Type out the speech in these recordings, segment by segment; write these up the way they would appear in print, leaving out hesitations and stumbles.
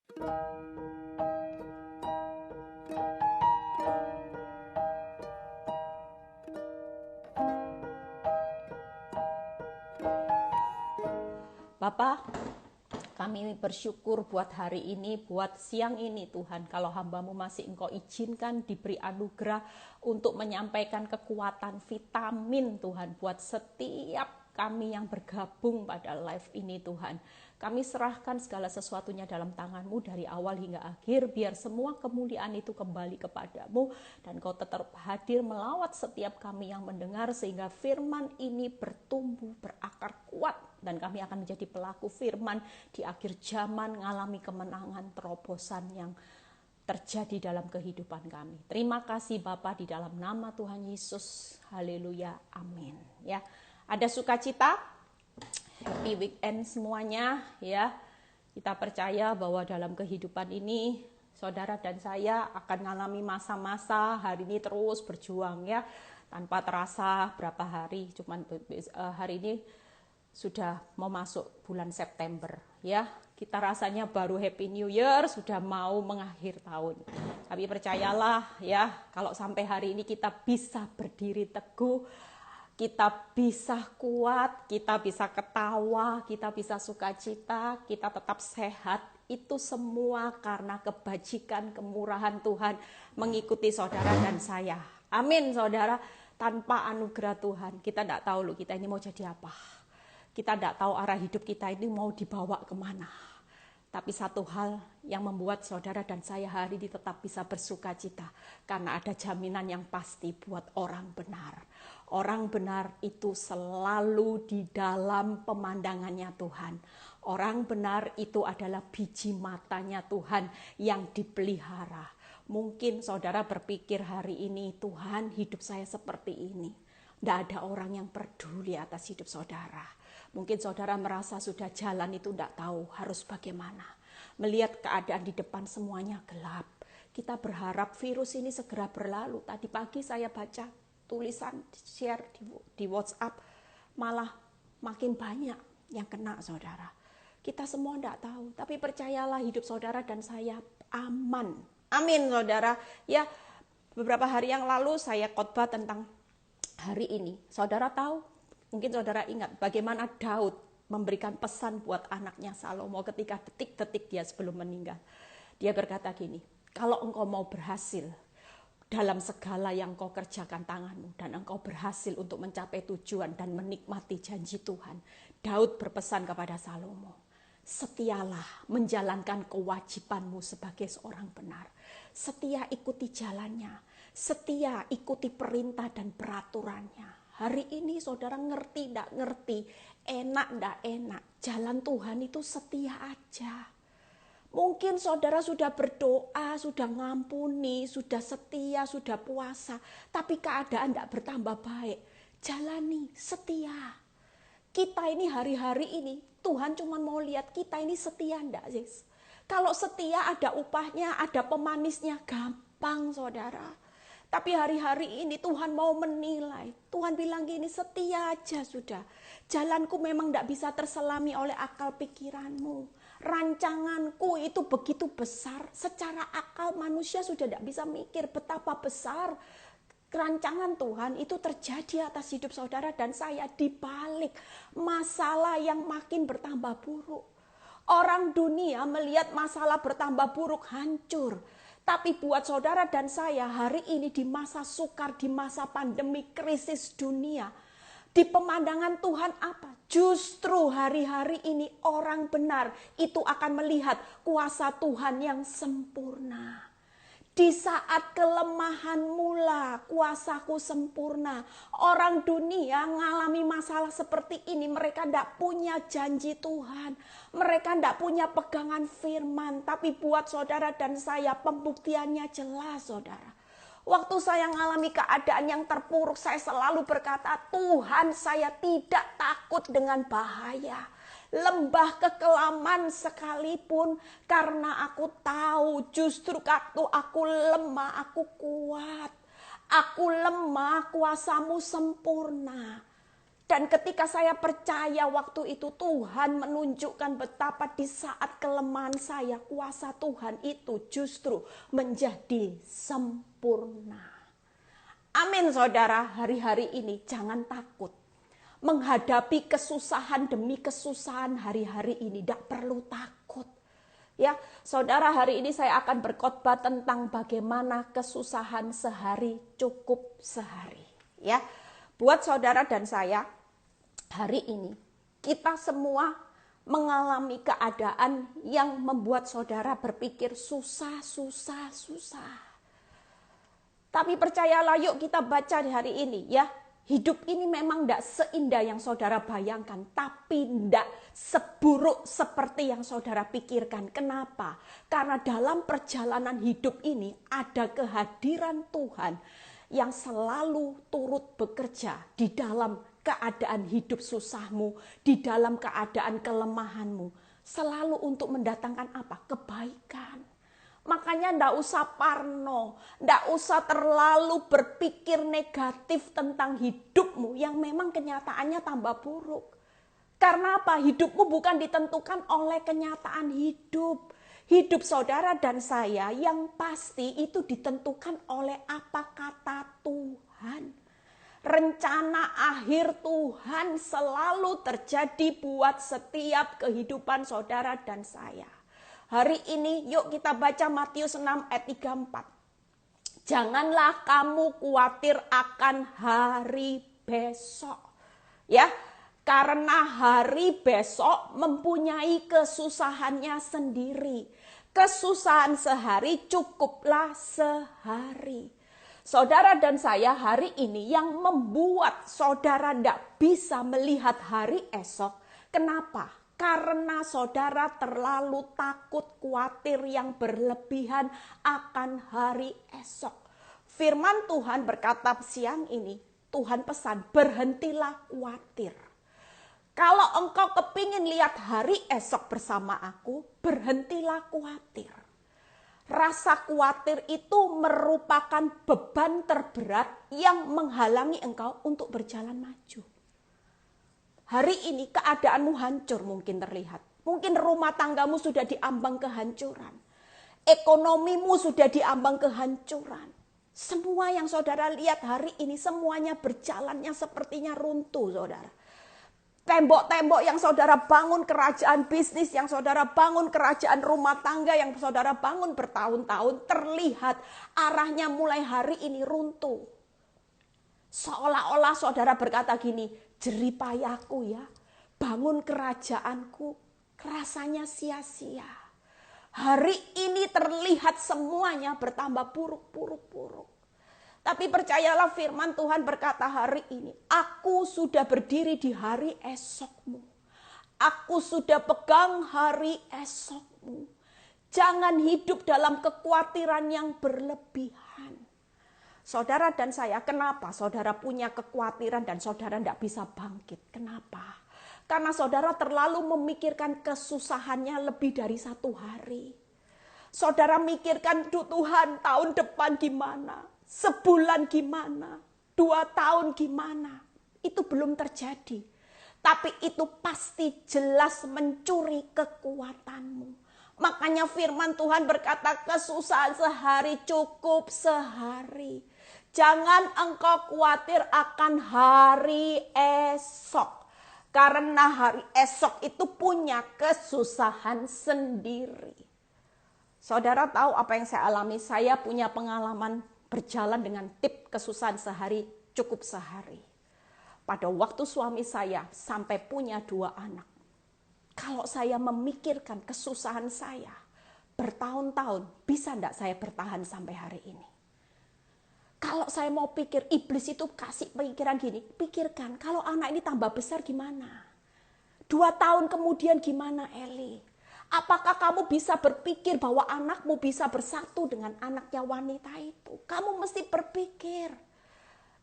Bapak, kami bersyukur buat hari ini, buat siang ini Tuhan. Kalau hamba-Mu masih Engkau izinkan diberi anugerah untuk menyampaikan kekuatan vitamin Tuhan buat setiap kami yang bergabung pada live ini Tuhan. Kami serahkan segala sesuatunya dalam tangan-Mu dari awal hingga akhir, biar semua kemuliaan itu kembali kepadamu, dan Kau tetap hadir melawat setiap kami yang mendengar, sehingga firman ini bertumbuh, berakar kuat, dan kami akan menjadi pelaku firman di akhir zaman, mengalami kemenangan terobosan yang terjadi dalam kehidupan kami. Terima kasih Bapa, di dalam nama Tuhan Yesus. Haleluya, amin. Ya, ada sukacita. Happy weekend semuanya ya. Kita percaya bahwa dalam kehidupan ini saudara dan saya akan mengalami masa-masa hari ini terus berjuang ya. Tanpa terasa berapa hari, cuman hari ini sudah mau masuk bulan September ya. Kita rasanya baru Happy New Year, sudah mau mengakhir tahun. Tapi percayalah ya, kalau sampai hari ini kita bisa berdiri teguh, kita bisa kuat, kita bisa ketawa, kita bisa sukacita, kita tetap sehat. Itu semua karena kebajikan, kemurahan Tuhan mengikuti saudara dan saya. Amin saudara. Tanpa anugerah Tuhan, kita tidak tahu loh kita ini mau jadi apa. Kita tidak tahu arah hidup kita ini mau dibawa kemana. Tapi satu hal yang membuat saudara dan saya hari ini tetap bisa bersuka cita, karena ada jaminan yang pasti buat orang benar. Orang benar itu selalu di dalam pemandangannya Tuhan. Orang benar itu adalah biji matanya Tuhan yang dipelihara. Mungkin saudara berpikir hari ini, Tuhan, hidup saya seperti ini. Tidak ada orang yang peduli atas hidup saudara. Mungkin saudara merasa sudah jalan itu tidak tahu harus bagaimana. Melihat keadaan di depan semuanya gelap. Kita berharap virus ini segera berlalu. Tadi pagi saya baca tulisan share di WhatsApp, malah makin banyak yang kena saudara. Kita semua tidak tahu, tapi percayalah hidup saudara dan saya aman. Amin saudara. Ya, beberapa hari yang lalu saya khotbah tentang hari ini. Saudara tahu, mungkin saudara ingat bagaimana Daud memberikan pesan buat anaknya Salomo ketika detik-detik dia sebelum meninggal. Dia berkata gini, kalau engkau mau berhasil dalam segala yang kau kerjakan tanganmu, dan engkau berhasil untuk mencapai tujuan dan menikmati janji Tuhan, Daud berpesan kepada Salomo, setialah menjalankan kewajibanmu sebagai seorang benar. Setia ikuti jalannya, setia ikuti perintah dan peraturannya. Hari ini saudara ngerti tidak ngerti, enak tidak enak, jalan Tuhan itu setia aja. Mungkin saudara sudah berdoa, sudah ngampuni, sudah setia, sudah puasa, tapi keadaan tidak bertambah baik. Jalani, setia. Kita ini hari-hari ini, Tuhan cuma mau lihat kita ini setia enggak sih? Kalau setia ada upahnya, ada pemanisnya, gampang saudara. Tapi hari-hari ini Tuhan mau menilai. Tuhan bilang gini, setia aja sudah. Jalanku memang tidak bisa terselami oleh akal pikiranmu. Rancanganku itu begitu besar. Secara akal manusia sudah tidak bisa mikir betapa besar rancangan Tuhan itu terjadi atas hidup saudara dan saya, di balik masalah yang makin bertambah buruk. Orang dunia melihat masalah bertambah buruk, hancur. Tapi buat saudara dan saya hari ini di masa sukar, di masa pandemi, krisis dunia, di pemandangan Tuhan apa? Justru hari-hari ini orang benar itu akan melihat kuasa Tuhan yang sempurna. Di saat kelemahan mula, kuasaku sempurna. Orang dunia mengalami masalah seperti ini. Mereka tidak punya janji Tuhan. Mereka tidak punya pegangan firman. Tapi buat saudara dan saya pembuktiannya jelas saudara. Waktu saya mengalami keadaan yang terpuruk, saya selalu berkata, Tuhan, saya tidak takut dengan bahaya. Lembah kekelaman sekalipun, karena aku tahu justru waktu aku lemah, aku kuat. Aku lemah, kuasamu sempurna. Dan ketika saya percaya waktu itu Tuhan menunjukkan betapa di saat kelemahan saya kuasa Tuhan itu justru menjadi sempurna. Amin saudara, hari-hari ini jangan takut. Menghadapi kesusahan demi kesusahan hari-hari ini, tidak perlu takut. Ya, saudara, hari ini saya akan berkhotbah tentang bagaimana kesusahan sehari cukup sehari. Ya, buat saudara dan saya, hari ini kita semua mengalami keadaan yang membuat saudara berpikir susah. Tapi percayalah, yuk kita baca di hari ini ya. Hidup ini memang tidak seindah yang saudara bayangkan, tapi tidak seburuk seperti yang saudara pikirkan. Kenapa? Karena dalam perjalanan hidup ini ada kehadiran Tuhan yang selalu turut bekerja di dalam keadaan hidup susahmu, di dalam keadaan kelemahanmu. Selalu untuk mendatangkan apa? Kebaikan. Makanya ndak usah parno, ndak usah terlalu berpikir negatif tentang hidupmu yang memang kenyataannya tambah buruk. Karena apa? Hidupmu bukan ditentukan oleh kenyataan hidup. Hidup saudara dan saya yang pasti itu ditentukan oleh apa kata Tuhan. Rencana akhir Tuhan selalu terjadi buat setiap kehidupan saudara dan saya. Hari ini yuk kita baca Matius 6 ayat 34. Janganlah kamu khawatir akan hari besok. Ya, karena hari besok mempunyai kesusahannya sendiri. Kesusahan sehari cukuplah sehari. Saudara dan saya hari ini yang membuat saudara tidak bisa melihat hari esok. Kenapa? Karena saudara terlalu takut, khawatir yang berlebihan akan hari esok. Firman Tuhan berkata siang ini, Tuhan pesan, berhentilah khawatir. Kalau engkau kepingin lihat hari esok bersama aku, berhentilah khawatir. Rasa khawatir itu merupakan beban terberat yang menghalangi engkau untuk berjalan maju. Hari ini keadaanmu hancur mungkin terlihat. Mungkin rumah tanggamu sudah diambang kehancuran. Ekonomimu sudah diambang kehancuran. Semua yang saudara lihat hari ini semuanya berjalannya sepertinya runtuh saudara. Tembok-tembok yang saudara bangun, kerajaan bisnis yang saudara bangun, kerajaan rumah tangga yang saudara bangun bertahun-tahun terlihat arahnya mulai hari ini runtuh. Seolah-olah saudara berkata gini, jeripayahku ya, bangun kerajaanku, rasanya sia-sia. Hari ini terlihat semuanya bertambah buruk. Tapi percayalah firman Tuhan berkata hari ini, aku sudah berdiri di hari esokmu. Aku sudah pegang hari esokmu. Jangan hidup dalam kekhawatiran yang berlebihan. Saudara dan saya, kenapa saudara punya kekhawatiran dan saudara tidak bisa bangkit? Kenapa? Karena saudara terlalu memikirkan kesusahannya lebih dari satu hari. Saudara mikirkan, Tuhan tahun depan gimana? Sebulan gimana? 2 tahun gimana? Itu belum terjadi. Tapi itu pasti jelas mencuri kekuatanmu. Makanya firman Tuhan berkata, kesusahan sehari cukup sehari. Jangan engkau khawatir akan hari esok. Karena hari esok itu punya kesusahan sendiri. Saudara tahu apa yang saya alami? Saya punya pengalaman berjalan dengan tip kesusahan sehari cukup sehari. Pada waktu suami saya sampai punya 2 anak. Kalau saya memikirkan kesusahan saya bertahun-tahun, bisa enggak saya bertahan sampai hari ini? Kalau saya mau pikir, iblis itu kasih pikiran gini, pikirkan kalau anak ini tambah besar gimana? 2 tahun kemudian gimana Eli? Apakah kamu bisa berpikir bahwa anakmu bisa bersatu dengan anaknya wanita itu? Kamu mesti berpikir.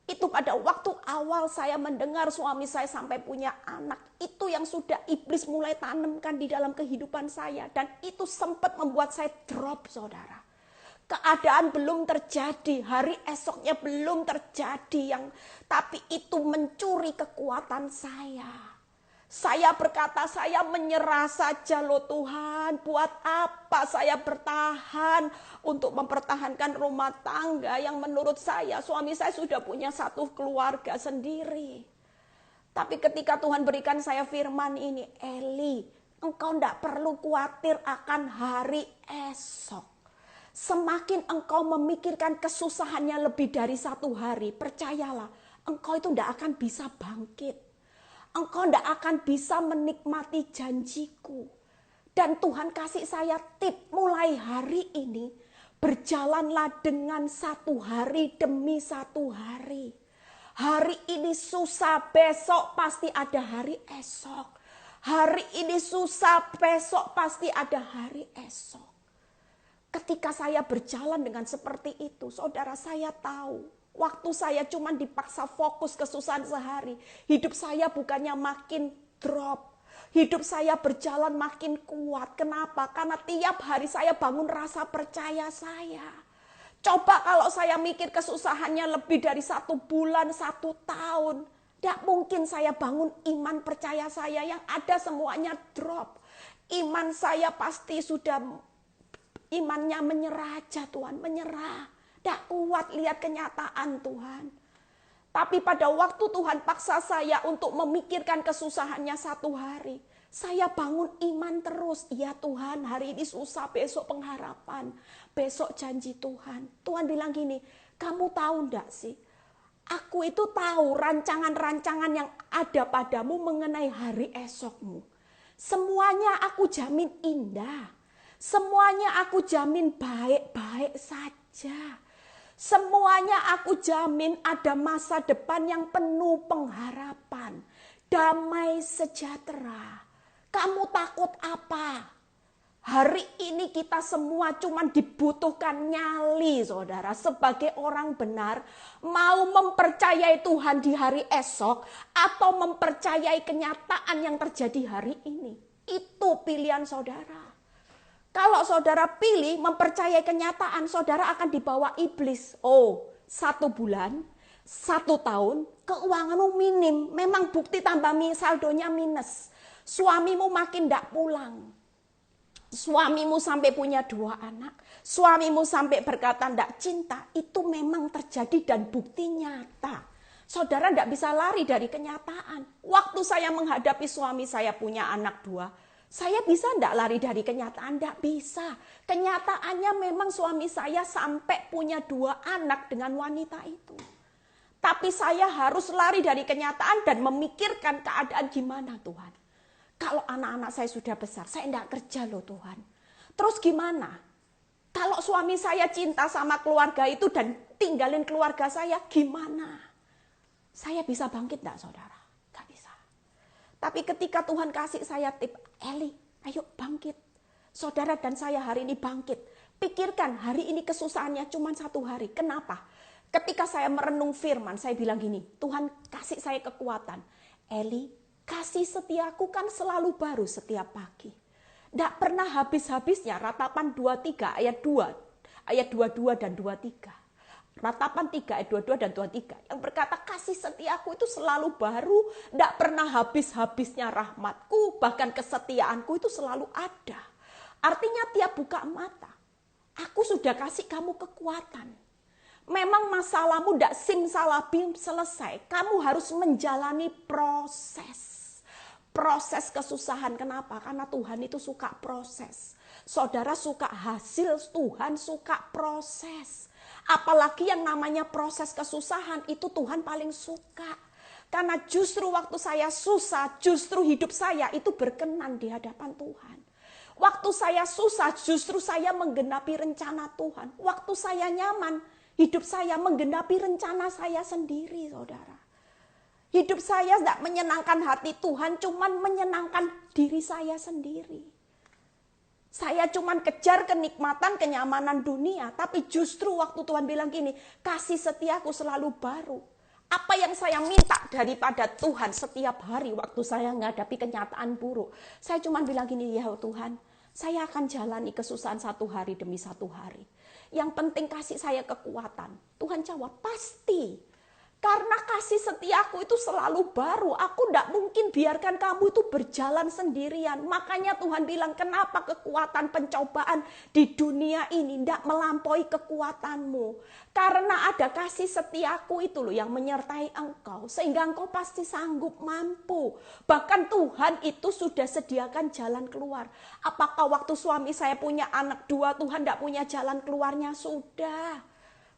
Itu pada waktu awal saya mendengar suami saya sampai punya anak. Itu yang sudah iblis mulai tanamkan di dalam kehidupan saya. Dan itu sempat membuat saya drop saudara. Keadaan belum terjadi, hari esoknya belum terjadi, tapi itu mencuri kekuatan saya. Saya berkata, saya menyerah saja loh Tuhan. Buat apa saya bertahan untuk mempertahankan rumah tangga yang menurut saya, suami saya sudah punya satu keluarga sendiri. Tapi ketika Tuhan berikan saya firman ini, Eli, engkau tidak perlu khawatir akan hari esok. Semakin engkau memikirkan kesusahannya lebih dari satu hari, percayalah, engkau itu tidak akan bisa bangkit. Engkau tidak akan bisa menikmati janjiku. Dan Tuhan kasih saya tip mulai hari ini, berjalanlah dengan satu hari demi satu hari. Hari ini susah, besok pasti ada hari esok. Hari ini susah, besok pasti ada hari esok. Ketika saya berjalan dengan seperti itu, saudara, saya tahu waktu saya cuma dipaksa fokus kesusahan sehari, hidup saya bukannya makin drop. Hidup saya berjalan makin kuat. Kenapa? Karena tiap hari saya bangun rasa percaya saya. Coba kalau saya mikir kesusahannya lebih dari 1 bulan, 1 tahun. Tidak mungkin saya bangun iman percaya saya, yang ada semuanya drop. Iman saya pasti sudah, imannya menyerah aja Tuhan, menyerah. Tidak kuat lihat kenyataan Tuhan. Tapi pada waktu Tuhan paksa saya untuk memikirkan kesusahannya 1 hari, saya bangun iman terus. Ya Tuhan, hari ini susah, besok pengharapan, besok janji Tuhan. Tuhan bilang gini, kamu tahu enggak sih? Aku itu tahu rancangan-rancangan yang ada padamu mengenai hari esokmu. Semuanya aku jamin indah. Semuanya aku jamin baik-baik saja. Semuanya aku jamin ada masa depan yang penuh pengharapan. Damai sejahtera. Kamu takut apa? Hari ini kita semua cuma dibutuhkan nyali, saudara. Sebagai orang benar, mau mempercayai Tuhan di hari esok atau mempercayai kenyataan yang terjadi hari ini. Itu pilihan saudara. Kalau saudara pilih mempercayai kenyataan, saudara akan dibawa iblis. Oh, 1 bulan, 1 tahun, keuanganmu minim. Memang bukti tambah saldonya minus. Suamimu makin tidak pulang. Suamimu sampai punya 2 anak. Suamimu sampai berkata tidak cinta. Itu memang terjadi dan bukti nyata. Saudara tidak bisa lari dari kenyataan. Waktu saya menghadapi suami saya punya anak 2. Saya bisa tidak lari dari kenyataan? Tidak bisa. Kenyataannya memang suami saya sampai punya 2 anak dengan wanita itu. Tapi saya harus lari dari kenyataan dan memikirkan keadaan gimana Tuhan. Kalau anak-anak saya sudah besar, saya tidak kerja loh Tuhan. Terus gimana? Kalau suami saya cinta sama keluarga itu dan tinggalin keluarga saya, gimana? Saya bisa bangkit tidak saudara? Gak bisa. Tapi ketika Tuhan kasih saya tip, Eli, ayo bangkit. Saudara dan saya hari ini bangkit. Pikirkan hari ini kesusahannya cuma 1 hari. Kenapa? Ketika saya merenung firman, saya bilang gini, Tuhan kasih saya kekuatan. Eli, kasih setiaku kan selalu baru setiap pagi. Tidak pernah habis-habisnya. Ratapan 23 ayat 2. Ayat 22 dan 23. Ratapan 3 ayat 22 dan 23. Yang berkata kasih setiaku itu selalu baru. Tidak pernah habis-habisnya rahmatku. Bahkan kesetiaanku itu selalu ada. Artinya tiap buka mata, aku sudah kasih kamu kekuatan. Memang masalahmu tidak simsalabim selesai. Kamu harus menjalani proses. Proses kesusahan. Kenapa? Karena Tuhan itu suka proses. Saudara suka hasil, Tuhan suka proses. Apalagi yang namanya proses kesusahan, itu Tuhan paling suka. Karena justru waktu saya susah, justru hidup saya itu berkenan di hadapan Tuhan. Waktu saya susah, justru saya menggenapi rencana Tuhan. Waktu saya nyaman, hidup saya menggenapi rencana saya sendiri, saudara. Hidup saya tidak menyenangkan hati Tuhan, cuman menyenangkan diri saya sendiri. Saya cuman kejar kenikmatan, kenyamanan dunia. Tapi justru waktu Tuhan bilang gini, kasih setiaku selalu baru. Apa yang saya minta daripada Tuhan setiap hari waktu saya menghadapi kenyataan buruk. Saya cuman bilang gini, ya Tuhan, Saya akan jalani kesusahan satu hari demi satu hari. Yang penting kasih saya kekuatan. Tuhan jawab, pasti. Karena kasih setiaku itu selalu baru. Aku tidak mungkin biarkan kamu itu berjalan sendirian. Makanya Tuhan bilang, kenapa kekuatan pencobaan di dunia ini tidak melampaui kekuatanmu. Karena ada kasih setiaku itu loh yang menyertai engkau. Sehingga engkau pasti sanggup mampu. Bahkan Tuhan itu sudah sediakan jalan keluar. Apakah waktu suami saya punya anak dua, Tuhan tidak punya jalan keluarnya? Sudah.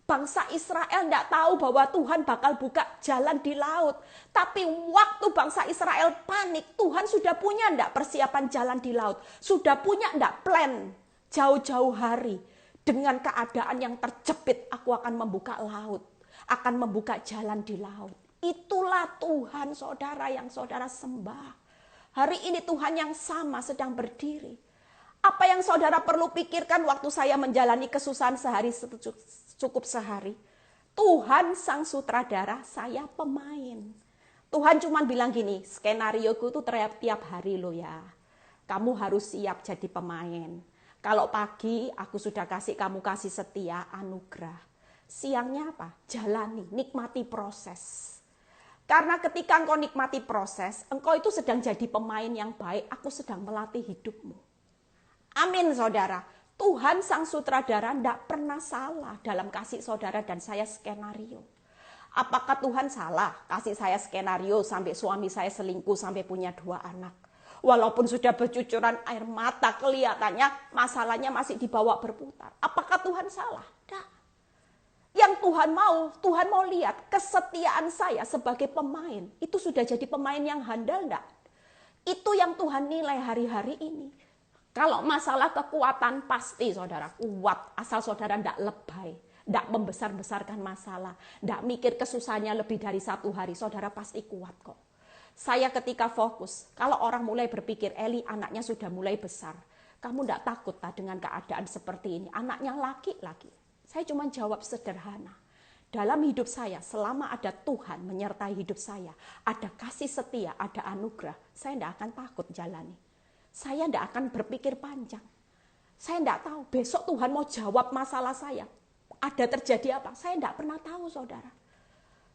Bangsa Israel tidak tahu bahwa Tuhan bakal buka jalan di laut. Tapi waktu bangsa Israel panik, Tuhan sudah punya tidak persiapan jalan di laut? Sudah punya tidak plan jauh-jauh hari? Dengan keadaan yang terjepit, aku akan membuka laut. Akan membuka jalan di laut. Itulah Tuhan saudara yang saudara sembah. Hari ini Tuhan yang sama sedang berdiri. Apa yang saudara perlu pikirkan waktu saya menjalani kesusahan sehari cukup sehari? Tuhan sang sutradara, saya pemain. Tuhan cuma bilang gini, skenarioku itu tiap hari lo ya. Kamu harus siap jadi pemain. Kalau pagi aku sudah kasih kamu kasih setia, anugerah. Siangnya apa? Jalani, nikmati proses. Karena ketika engkau nikmati proses, engkau itu sedang jadi pemain yang baik. Aku sedang melatih hidupmu. Amin saudara. Tuhan sang sutradara tidak pernah salah dalam kasih saudara dan saya skenario. Apakah Tuhan salah kasih saya skenario sampai suami saya selingkuh sampai punya 2 anak? Walaupun sudah bercucuran air mata, kelihatannya masalahnya masih dibawa berputar. Apakah Tuhan salah? Tidak. Yang Tuhan mau lihat kesetiaan saya sebagai pemain. Itu sudah jadi pemain yang handal tidak? Itu yang Tuhan nilai hari-hari ini. Kalau masalah kekuatan pasti saudara kuat, asal saudara tidak lebay, tidak membesar-besarkan masalah, tidak mikir kesusahannya lebih dari 1 hari, saudara pasti kuat kok. Saya ketika fokus, kalau orang mulai berpikir, Eli anaknya sudah mulai besar, kamu tidak takut tak dengan keadaan seperti ini, anaknya laki-laki. Saya cuma jawab sederhana, dalam hidup saya selama ada Tuhan menyertai hidup saya, ada kasih setia, ada anugerah, saya tidak akan takut jalani. Saya tidak akan berpikir panjang. Saya tidak tahu besok Tuhan mau jawab masalah saya. Ada terjadi apa? Saya tidak pernah tahu saudara.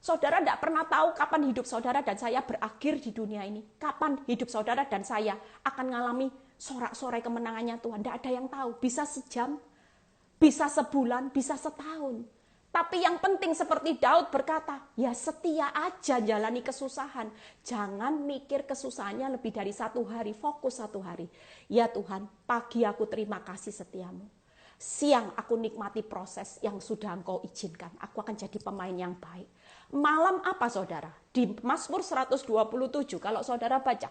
Saudara tidak pernah tahu kapan hidup saudara dan saya berakhir di dunia ini. Kapan hidup saudara dan saya akan mengalami sorak-sorai kemenangannya Tuhan. Tidak ada yang tahu. Bisa sejam, bisa sebulan, bisa setahun. Tapi yang penting seperti Daud berkata, ya setia aja jalani kesusahan. Jangan mikir kesusahannya lebih dari 1 hari, fokus 1 hari. Ya Tuhan, pagi aku terima kasih setiamu. Siang aku nikmati proses yang sudah engkau izinkan. Aku akan jadi pemain yang baik. Malam apa saudara? Di Mazmur 127, kalau saudara baca,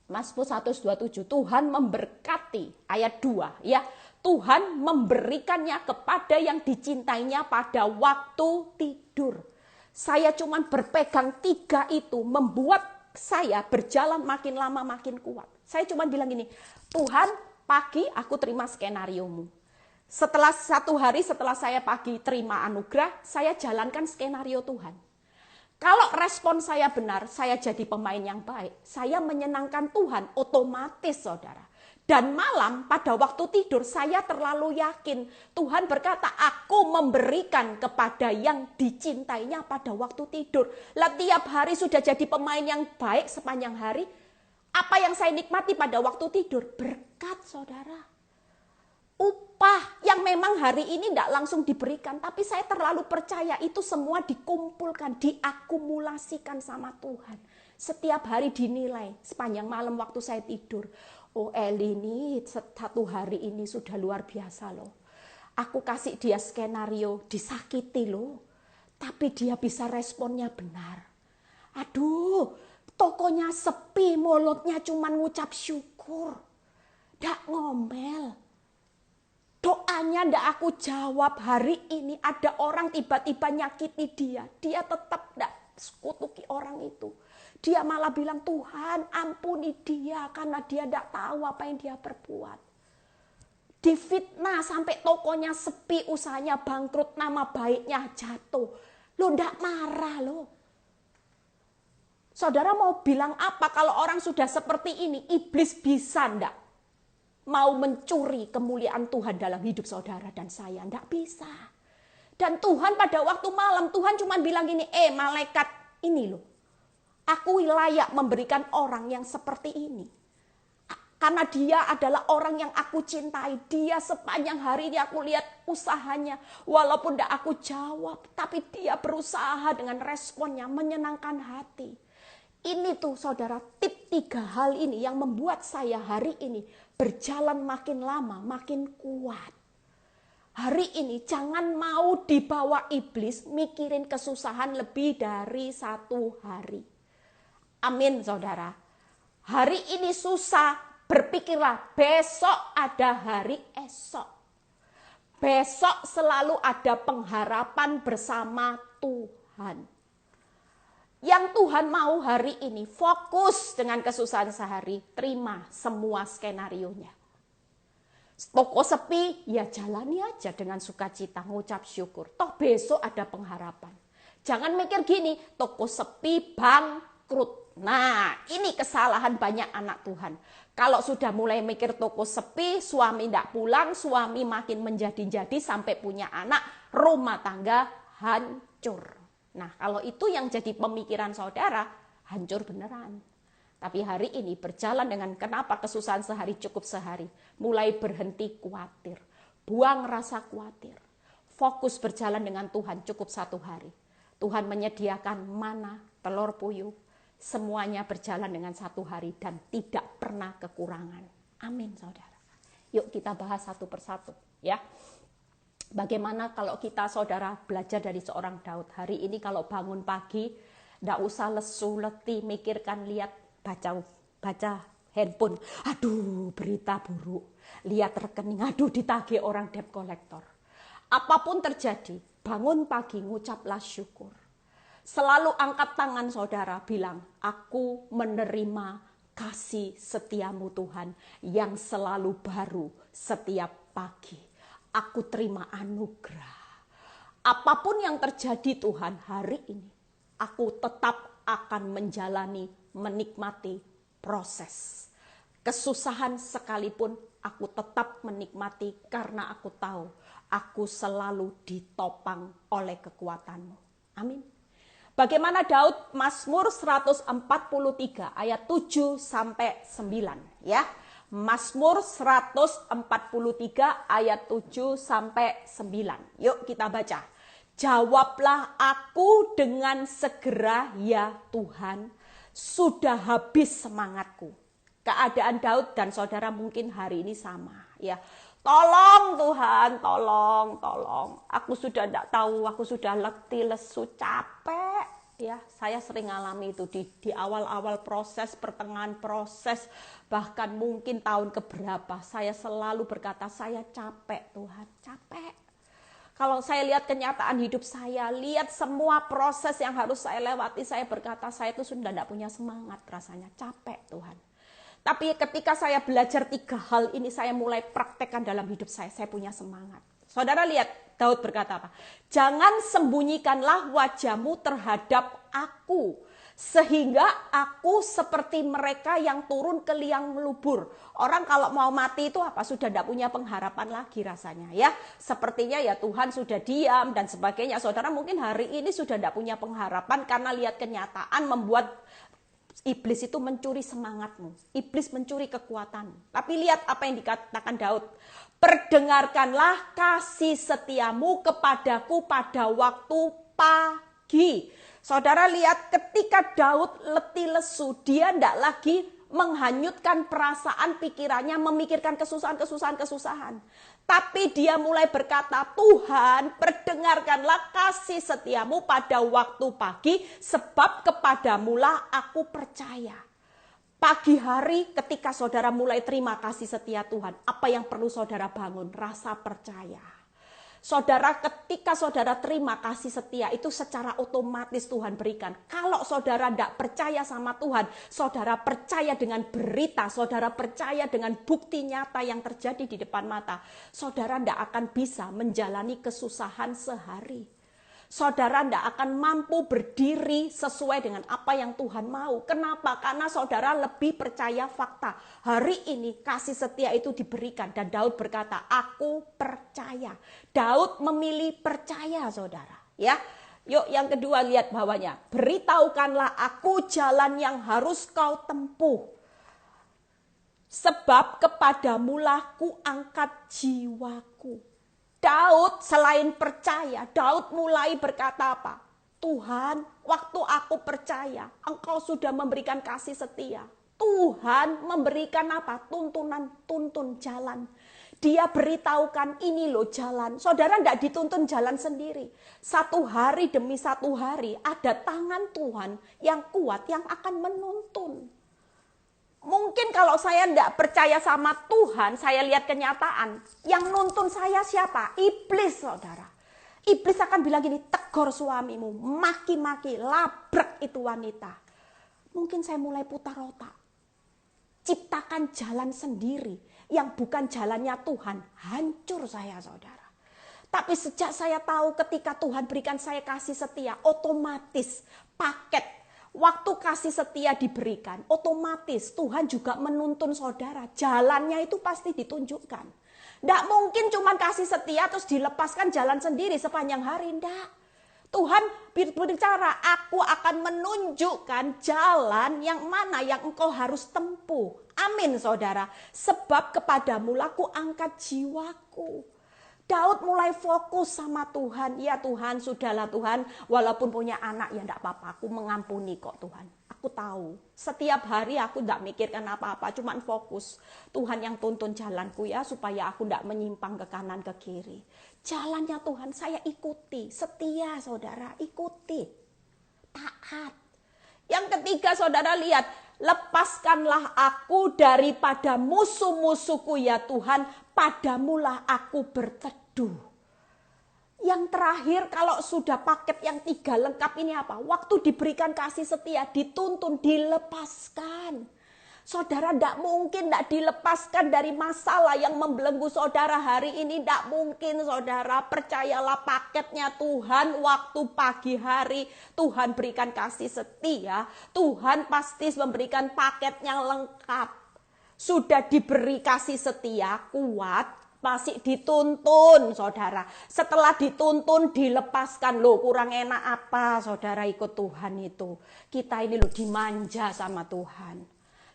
Mazmur 127, Tuhan memberkati, ayat 2 ya. Tuhan memberikannya kepada yang dicintainya pada waktu tidur. Saya cuma berpegang 3 itu membuat saya berjalan makin lama makin kuat. Saya cuma bilang gini, Tuhan pagi aku terima skenariomu. Setelah 1 hari setelah saya pagi terima anugerah, saya jalankan skenario Tuhan. Kalau respon saya benar, saya jadi pemain yang baik. Saya menyenangkan Tuhan otomatis saudara. Dan malam pada waktu tidur saya terlalu yakin. Tuhan berkata, aku memberikan kepada yang dicintainya pada waktu tidur. Lah tiap hari sudah jadi pemain yang baik sepanjang hari. Apa yang saya nikmati pada waktu tidur? Berkat saudara. Upah yang memang hari ini tidak langsung diberikan. Tapi saya terlalu percaya itu semua dikumpulkan, diakumulasikan sama Tuhan. Setiap hari dinilai sepanjang malam waktu saya tidur. Oh Eli ini 1 hari ini sudah luar biasa loh. Aku kasih dia skenario, disakiti loh. Tapi dia bisa responnya benar. Aduh, tokonya sepi, mulutnya cuma ngucap syukur. Ndak ngomel. Doanya ndak aku jawab hari ini. Ada orang tiba-tiba nyakiti dia. Dia tetap ndak kutuki orang itu. Dia malah bilang, Tuhan ampuni dia karena dia tidak tahu apa yang dia perbuat. Difitnah sampai tokonya sepi, usahanya bangkrut, nama baiknya jatuh. Lo tidak marah lo. Saudara mau bilang apa kalau orang sudah seperti ini? Iblis bisa ndak mau mencuri kemuliaan Tuhan dalam hidup saudara dan saya. Tidak bisa. Dan Tuhan pada waktu malam, Tuhan cuma bilang gini, malaikat ini loh, aku layak memberikan orang yang seperti ini. Karena dia adalah orang yang aku cintai. Dia sepanjang hari ini aku lihat usahanya. Walaupun tidak aku jawab. Tapi dia berusaha dengan responnya menyenangkan hati. Ini tuh saudara, tip 3 hal ini yang membuat saya hari ini berjalan makin lama, makin kuat. Hari ini jangan mau dibawa iblis mikirin kesusahan lebih dari 1 hari. Amin saudara. Hari ini susah. Berpikirlah besok ada hari esok. Besok selalu ada pengharapan bersama Tuhan. Yang Tuhan mau hari ini fokus dengan kesusahan sehari. Terima semua skenarionya. Toko sepi, ya jalani aja dengan sukacita, ngucap syukur. Toh besok ada pengharapan. Jangan mikir gini, toko sepi bangkrut. Nah, ini kesalahan banyak anak Tuhan. Kalau sudah mulai mikir toko sepi, suami tidak pulang, suami makin menjadi-jadi sampai punya anak, rumah tangga hancur. Nah, kalau itu yang jadi pemikiran saudara, hancur beneran. Tapi hari ini berjalan dengan kenapa kesusahan sehari cukup sehari. Mulai berhenti khawatir. Buang rasa khawatir. Fokus berjalan dengan Tuhan cukup 1 hari. Tuhan menyediakan mana, telur puyuh. Semuanya berjalan dengan 1 hari dan tidak pernah kekurangan. Amin saudara. Yuk kita bahas satu persatu ya. Bagaimana kalau kita saudara belajar dari seorang Daud. Hari ini kalau bangun pagi, tidak usah lesu, letih, mikirkan, lihat, baca handphone. Aduh berita buruk. Lihat rekening, aduh ditagih orang debt collector. Apapun terjadi, bangun pagi ngucaplah syukur. Selalu angkat tangan saudara bilang, aku menerima kasih setiamu Tuhan yang selalu baru setiap pagi. Aku terima anugerah. Apapun yang terjadi Tuhan hari ini, aku tetap akan menjalani, menikmati proses. Kesusahan sekalipun aku tetap menikmati karena aku tahu aku selalu ditopang oleh kekuatanmu. Amin. Bagaimana Daud? Mazmur 143 ayat 7 sampai 9 ya. Mazmur 143 ayat 7 sampai 9. Yuk kita baca. Jawablah aku dengan segera ya Tuhan, sudah habis semangatku. Keadaan Daud dan saudara mungkin hari ini sama ya. Tolong Tuhan, tolong. Aku sudah tidak tahu, aku sudah letih, lesu, capek. Ya, saya sering alami itu di awal-awal proses, pertengahan proses, bahkan mungkin tahun keberapa. Saya selalu berkata, saya capek Tuhan, capek. Kalau saya lihat kenyataan hidup saya, lihat semua proses yang harus saya lewati, saya berkata, saya itu sudah tidak punya semangat rasanya, capek Tuhan. Tapi ketika saya belajar 3 hal ini, saya mulai praktekkan dalam hidup saya punya semangat. Saudara lihat, Daud berkata apa? Jangan sembunyikanlah wajahmu terhadap aku, sehingga aku seperti mereka yang turun ke liang lubur. Orang kalau mau mati itu apa? Sudah tidak punya pengharapan lagi rasanya ya. Sepertinya ya Tuhan sudah diam dan sebagainya. Saudara mungkin hari ini sudah tidak punya pengharapan karena lihat kenyataan membuat iblis itu mencuri semangatmu. Iblis mencuri kekuatanmu. Tapi lihat apa yang dikatakan Daud. Perdengarkanlah kasih setiamu kepadaku pada waktu pagi. Saudara lihat ketika Daud letih lesu, dia tidak lagi menghanyutkan perasaan pikirannya, memikirkan kesusahan. Tapi dia mulai berkata, Tuhan perdengarkanlah kasih setiamu pada waktu pagi, sebab kepadamulah aku percaya. Pagi hari ketika saudara mulai terima kasih setia Tuhan, apa yang perlu saudara bangun? Rasa percaya. Saudara, ketika saudara terima kasih setia itu secara otomatis Tuhan berikan. Kalau saudara tidak percaya sama Tuhan, saudara percaya dengan berita, saudara percaya dengan bukti nyata yang terjadi di depan mata, saudara tidak akan bisa menjalani kesusahan sehari. Saudara tidak akan mampu berdiri sesuai dengan apa yang Tuhan mau. Kenapa? Karena saudara lebih percaya fakta. Hari ini kasih setia itu diberikan. Dan Daud berkata, aku percaya. Daud memilih percaya, saudara. Ya, yuk yang kedua lihat bawahnya. Beritahukanlah aku jalan yang harus kau tempuh. Sebab kepadamulah ku angkat jiwaku. Daud selain percaya, Daud mulai berkata apa? Tuhan, waktu aku percaya, Engkau sudah memberikan kasih setia. Tuhan memberikan apa? Tuntun jalan. Dia beritahukan ini loh jalan. Saudara tidak dituntun jalan sendiri. Satu hari demi satu hari ada tangan Tuhan yang kuat yang akan menuntun. Mungkin kalau saya tidak percaya sama Tuhan, saya lihat kenyataan. Yang nuntun saya siapa? Iblis, saudara. Iblis akan bilang gini, tegur suamimu, maki-maki, labrak itu wanita. Mungkin saya mulai putar otak. Ciptakan jalan sendiri yang bukan jalannya Tuhan. Hancur saya, saudara. Tapi sejak saya tahu ketika Tuhan berikan saya kasih setia, otomatis paket waktu kasih setia diberikan, otomatis Tuhan juga menuntun saudara. Jalannya itu pasti ditunjukkan. Tidak mungkin cuma kasih setia terus dilepaskan jalan sendiri sepanjang hari. Tidak. Tuhan berbicara, aku akan menunjukkan jalan yang mana yang engkau harus tempuh. Amin, saudara. Sebab kepadamu laku angkat jiwaku. Daud mulai fokus sama Tuhan. Ya Tuhan, sudahlah Tuhan. Walaupun punya anak, ya enggak apa-apa. Aku mengampuni kok Tuhan. Aku tahu. Setiap hari aku enggak mikirkan apa-apa. Cuman fokus. Tuhan yang tuntun jalanku ya. Supaya aku enggak menyimpang ke kanan ke kiri. Jalannya Tuhan saya ikuti. Setia saudara, ikuti. Taat. Yang ketiga saudara lihat. Lepaskanlah aku daripada musuh-musuhku ya Tuhan. Padamulah aku berteduh. Yang terakhir kalau sudah paket yang 3 lengkap ini apa? Waktu diberikan kasih setia, dituntun, dilepaskan. Saudara tidak mungkin tidak dilepaskan dari masalah yang membelenggu saudara hari ini. Tidak mungkin saudara, percayalah paketnya Tuhan waktu pagi hari. Tuhan berikan kasih setia, Tuhan pasti memberikan paketnya lengkap. Sudah diberi kasih setia, kuat, masih dituntun saudara. Setelah dituntun, dilepaskan. Loh kurang enak apa saudara ikut Tuhan itu. Kita ini loh dimanja sama Tuhan.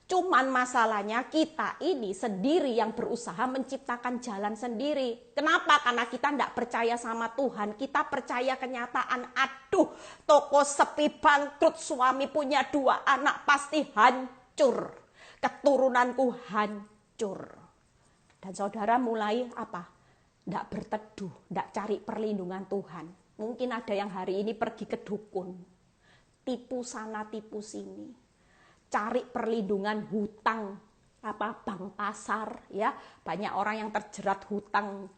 Cuman masalahnya kita ini sendiri yang berusaha menciptakan jalan sendiri. Kenapa? Karena kita tidak percaya sama Tuhan. Kita percaya kenyataan. Aduh, toko sepi, bangkrut, suami punya 2 anak pasti hancur. Keturunanku hancur. Dan saudara mulai apa? Tidak berteduh, tidak cari perlindungan Tuhan. Mungkin ada yang hari ini pergi ke dukun. Tipu sana, tipu sini. Cari perlindungan hutang, bank pasar, ya. Banyak orang yang terjerat hutang,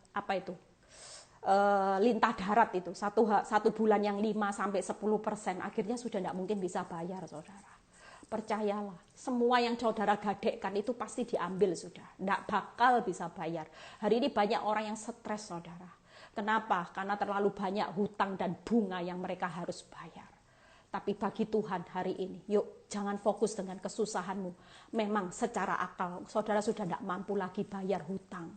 lintah darat itu. Satu bulan yang 5-10%. Akhirnya sudah tidak mungkin bisa bayar, saudara. Percayalah, semua yang saudara gadekkan itu pasti diambil sudah. Tidak bakal bisa bayar. Hari ini banyak orang yang stres, saudara. Kenapa? Karena terlalu banyak hutang dan bunga yang mereka harus bayar. Tapi bagi Tuhan hari ini, yuk jangan fokus dengan kesusahanmu. Memang secara akal, saudara sudah tidak mampu lagi bayar hutang.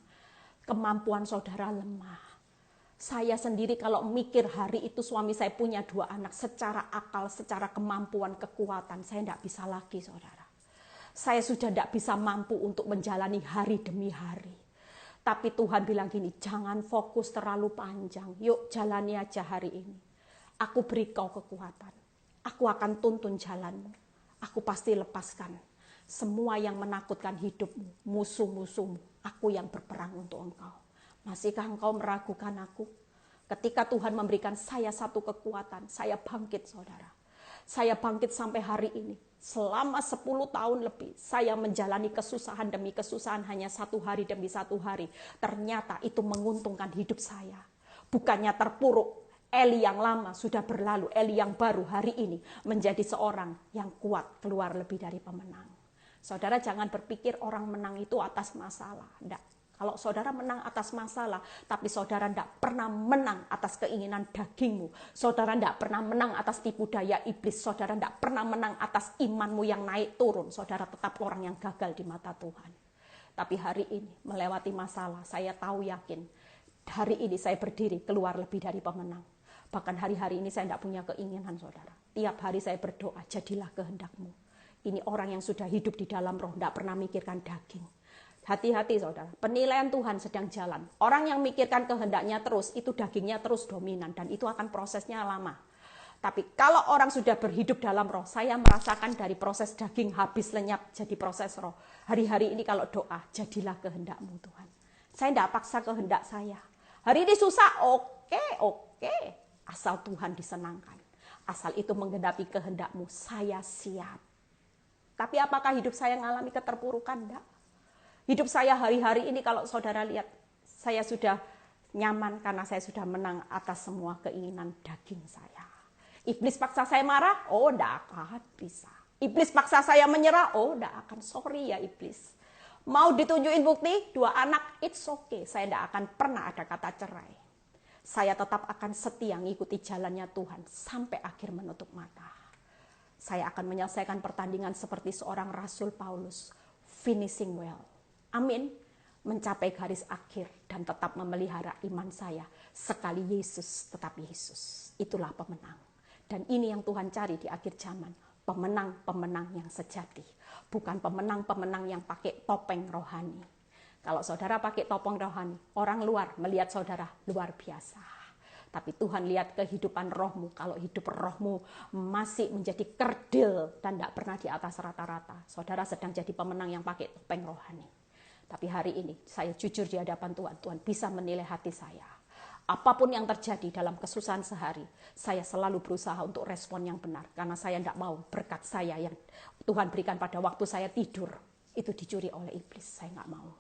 Kemampuan saudara lemah. Saya sendiri kalau mikir hari itu suami saya punya 2 anak, secara akal, secara kemampuan, kekuatan, saya tidak bisa lagi saudara. Saya sudah tidak bisa mampu untuk menjalani hari demi hari. Tapi Tuhan bilang gini, jangan fokus terlalu panjang, yuk jalani aja hari ini. Aku beri kau kekuatan, aku akan tuntun jalanmu, aku pasti lepaskan semua yang menakutkan hidupmu, musuh-musuhmu, aku yang berperang untuk engkau. Masihkah engkau meragukan aku? Ketika Tuhan memberikan saya satu kekuatan, saya bangkit saudara. Saya bangkit sampai hari ini. Selama 10 tahun lebih, saya menjalani kesusahan demi kesusahan hanya 1 hari demi 1 hari. Ternyata itu menguntungkan hidup saya. Bukannya terpuruk, Eli yang lama sudah berlalu, Eli yang baru hari ini menjadi seorang yang kuat, keluar lebih dari pemenang. Saudara jangan berpikir orang menang itu atas masalah. Tidak. Kalau saudara menang atas masalah, tapi saudara tidak pernah menang atas keinginan dagingmu, saudara tidak pernah menang atas tipu daya iblis, saudara tidak pernah menang atas imanmu yang naik turun, saudara tetap orang yang gagal di mata Tuhan. Tapi hari ini melewati masalah, saya tahu yakin, hari ini saya berdiri keluar lebih dari pemenang. Bahkan hari-hari ini saya tidak punya keinginan, saudara. Tiap hari saya berdoa, jadilah kehendak-Mu. Ini orang yang sudah hidup di dalam roh, tidak pernah mikirkan daging. Hati-hati saudara, penilaian Tuhan sedang jalan. Orang yang mikirkan kehendaknya terus, itu dagingnya terus dominan. Dan itu akan prosesnya lama. Tapi kalau orang sudah berhidup dalam roh, saya merasakan dari proses daging habis lenyap jadi proses roh. Hari-hari ini kalau doa, jadilah kehendak-Mu Tuhan. Saya tidak paksa kehendak saya. Hari ini susah, oke. Asal Tuhan disenangkan. Asal itu menggenapi kehendak-Mu, saya siap. Tapi apakah hidup saya mengalami keterpurukan? Tidak. Hidup saya hari-hari ini kalau saudara lihat, saya sudah nyaman karena saya sudah menang atas semua keinginan daging saya. Iblis paksa saya marah, tidak akan bisa. Iblis paksa saya menyerah, tidak akan. Sorry ya iblis. Mau ditunjukin bukti, 2 anak, it's okay. Saya tidak akan pernah ada kata cerai. Saya tetap akan setia mengikuti jalannya Tuhan sampai akhir menutup mata. Saya akan menyelesaikan pertandingan seperti seorang Rasul Paulus, finishing well. Amin, mencapai garis akhir dan tetap memelihara iman saya. Sekali Yesus, tetap Yesus. Itulah pemenang. Dan ini yang Tuhan cari di akhir zaman. Pemenang-pemenang yang sejati. Bukan pemenang-pemenang yang pakai topeng rohani. Kalau saudara pakai topeng rohani, orang luar melihat saudara luar biasa. Tapi Tuhan lihat kehidupan rohmu. Kalau hidup rohmu masih menjadi kerdil dan tidak pernah di atas rata-rata. Saudara sedang jadi pemenang yang pakai topeng rohani. Tapi hari ini saya jujur di hadapan Tuhan. Tuhan bisa menilai hati saya. Apapun yang terjadi dalam kesusahan sehari, saya selalu berusaha untuk respon yang benar. Karena saya tidak mau berkat saya yang Tuhan berikan pada waktu saya tidur, itu dicuri oleh iblis. Saya nggak mau.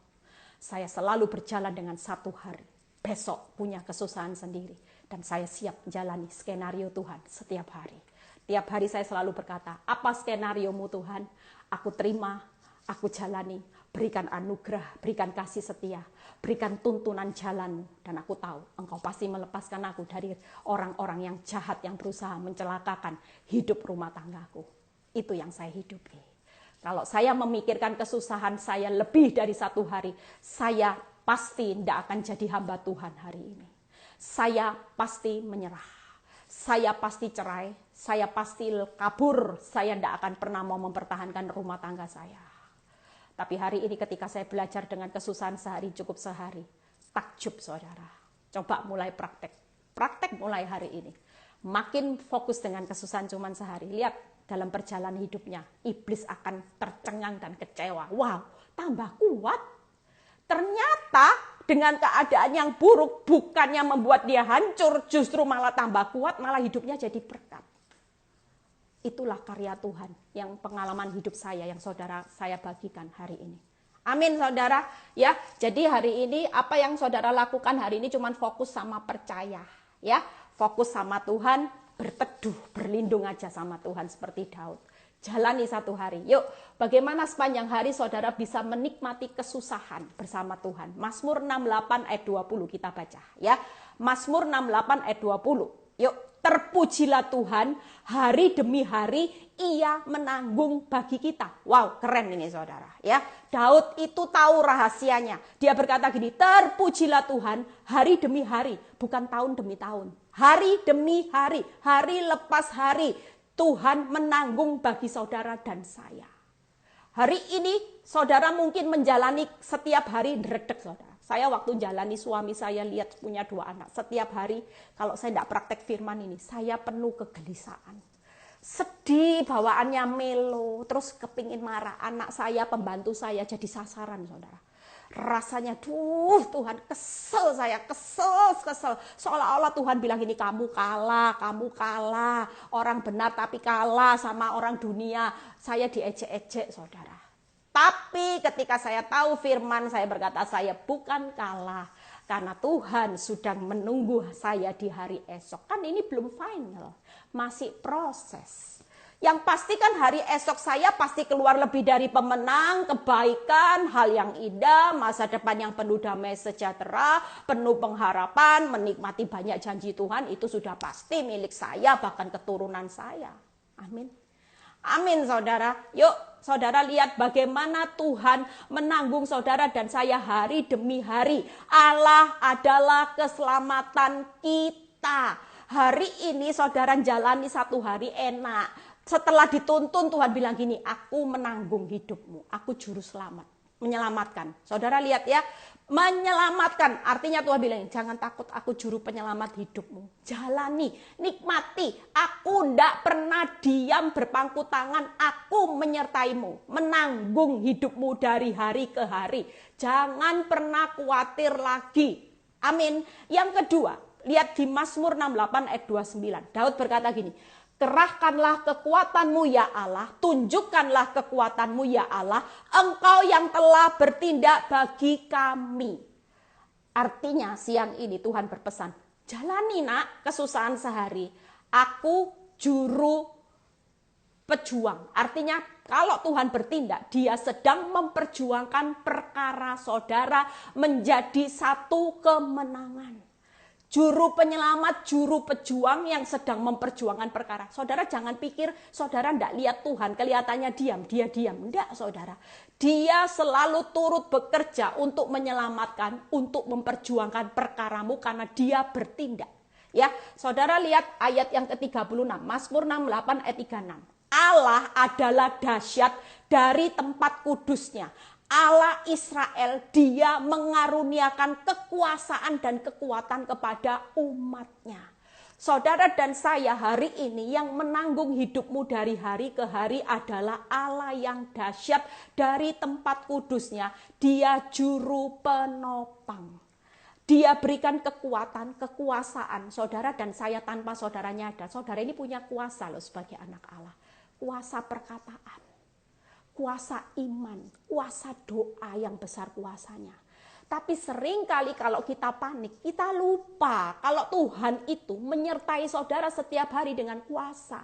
Saya selalu berjalan dengan satu hari. Besok punya kesusahan sendiri. Dan saya siap menjalani skenario Tuhan setiap hari. Tiap hari saya selalu berkata, apa skenariomu Tuhan? Aku terima, aku jalani. Berikan anugerah, berikan kasih setia, berikan tuntunan jalanmu. Dan aku tahu engkau pasti melepaskan aku dari orang-orang yang jahat yang berusaha mencelakakan hidup rumah tanggaku. Itu yang saya hidupi. Kalau saya memikirkan kesusahan saya lebih dari 1 hari, saya pasti tidak akan jadi hamba Tuhan hari ini. Saya pasti menyerah. Saya pasti cerai, saya pasti kabur, saya tidak akan pernah mau mempertahankan rumah tangga saya. Tapi hari ini ketika saya belajar dengan kesusahan sehari cukup sehari, takjub saudara. Coba mulai praktek. Praktek mulai hari ini. Makin fokus dengan kesusahan cuma sehari. Lihat dalam perjalanan hidupnya, iblis akan tercengang dan kecewa. Wow, tambah kuat. Ternyata dengan keadaan yang buruk bukannya membuat dia hancur, justru malah tambah kuat, malah hidupnya jadi berkat. Itulah karya Tuhan yang pengalaman hidup saya yang saudara saya bagikan hari ini. Amin saudara. Ya, jadi hari ini apa yang saudara lakukan hari ini cuma fokus sama percaya, ya. Fokus sama Tuhan, berteduh, berlindung aja sama Tuhan seperti Daud. Jalani 1 hari. Yuk, bagaimana sepanjang hari saudara bisa menikmati kesusahan bersama Tuhan. Mazmur 68 ayat 20 kita baca, ya. Mazmur 68 ayat 20. Yuk, terpujilah Tuhan, hari demi hari Ia menanggung bagi kita. Wow, keren ini saudara. Ya, Daud itu tahu rahasianya. Dia berkata gini, terpujilah Tuhan, hari demi hari, bukan tahun demi tahun. Hari demi hari, hari lepas hari, Tuhan menanggung bagi saudara dan saya. Hari ini saudara mungkin menjalani setiap hari dredeg saudara. Saya waktu jalani suami saya lihat punya 2 anak. Setiap hari kalau saya tidak praktek firman ini, saya penuh kegelisahan. Sedih, bawaannya melo, terus kepingin marah. Anak saya, pembantu saya jadi sasaran saudara. Rasanya, Tuhan kesel saya, kesel. Seolah-olah Tuhan bilang gini, kamu kalah. Orang benar tapi kalah sama orang dunia. Saya diejek-ejek saudara. Tapi ketika saya tahu firman, saya berkata saya bukan kalah. Karena Tuhan sedang menunggu saya di hari esok. Kan ini belum final, masih proses. Yang pasti kan hari esok saya pasti keluar lebih dari pemenang, kebaikan, hal yang indah, masa depan yang penuh damai sejahtera, penuh pengharapan, menikmati banyak janji Tuhan, itu sudah pasti milik saya, bahkan keturunan saya. Amin. Amin saudara. Yuk saudara lihat bagaimana Tuhan menanggung saudara dan saya hari demi hari. Allah adalah keselamatan kita. Hari ini saudara jalani satu hari enak. Setelah dituntun Tuhan bilang gini, aku menanggung hidupmu. Aku juru selamat. Menyelamatkan. Saudara lihat ya, menyelamatkan. Artinya Tuhan bilang, jangan takut, aku juru penyelamat hidupmu. Jalani, nikmati. Aku tidak pernah diam berpangku tangan. Aku menyertaimu, menanggung hidupmu dari hari ke hari. Jangan pernah khawatir lagi. Amin. Yang kedua, lihat di Mazmur 68 ayat 29. Daud berkata gini, kerahkanlah kekuatanmu ya Allah, tunjukkanlah kekuatanmu ya Allah, engkau yang telah bertindak bagi kami. Artinya siang ini Tuhan berpesan, jalani nak kesusahan sehari, aku juru pejuang. Artinya kalau Tuhan bertindak, dia sedang memperjuangkan perkara saudara menjadi satu kemenangan. Juru penyelamat, juru pejuang yang sedang memperjuangkan perkara. Saudara jangan pikir saudara tidak lihat Tuhan, kelihatannya diam, dia diam. Tidak saudara, dia selalu turut bekerja untuk menyelamatkan, untuk memperjuangkan perkaramu karena dia bertindak. Ya, saudara lihat ayat yang ke-36, Mazmur 68 ayat 36. Allah adalah dahsyat dari tempat kudusnya. Allah Israel, dia mengaruniakan kekuasaan dan kekuatan kepada umatnya. Saudara dan saya hari ini yang menanggung hidupmu dari hari ke hari adalah Allah yang dahsyat dari tempat kudusnya. Dia juru penopang. Dia berikan kekuatan, kekuasaan. Saudara dan saya tanpa saudara nyadar. Saudara ini punya kuasa loh sebagai anak Allah. Kuasa perkataan. Kuasa iman, kuasa doa yang besar kuasanya. Tapi sering kali kalau kita panik, kita lupa kalau Tuhan itu menyertai saudara setiap hari dengan kuasa.